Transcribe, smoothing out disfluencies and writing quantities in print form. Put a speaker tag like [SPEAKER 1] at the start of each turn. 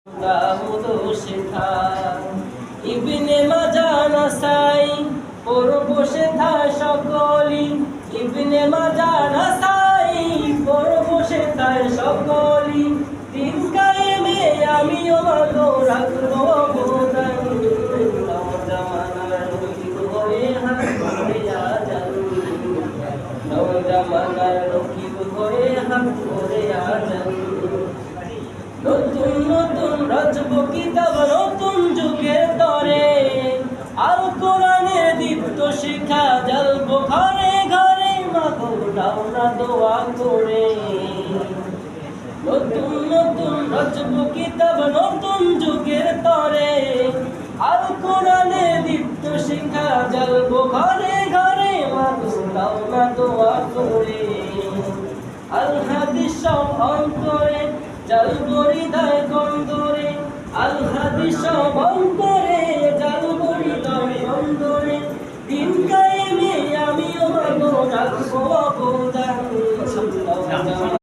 [SPEAKER 1] দাউদ শেখা ইবনে মাজাহ নাসাই পড়ব শেখা সকলি ইবনে মাজাহ নাসাই পড়ব শেখা সকলি দিন কায়েমে আমিও ভালো রাখবো অবদান নওজওয়ানার রকিব হয়ে হাত ধরে আজান নওজওয়ানার রকিব হয়ে হাত ধরে আজান নতুন নতুন রচব কিতাব নতুন যুগের তরে আল কোরআনের দীপ্ত শিখা জ্বলবো ঘরে ঘরে মাগো দাও না দোয়া করে নতুন নতুন রচব কিতাব নতুন যুগের তরে আল কোরআনের দীপ্ত শিখা জ্বলবো ঘরে ঘরে মাগো দাও না দোয়া করে আল হাদিস সব অন্তরে জ্বলবো হৃদয় কন্দরে আল হাদিস সব অন্তরে জ্বলবো হৃদয় কন্দরে দিন কায়েমে আমিও ভালো রাখবো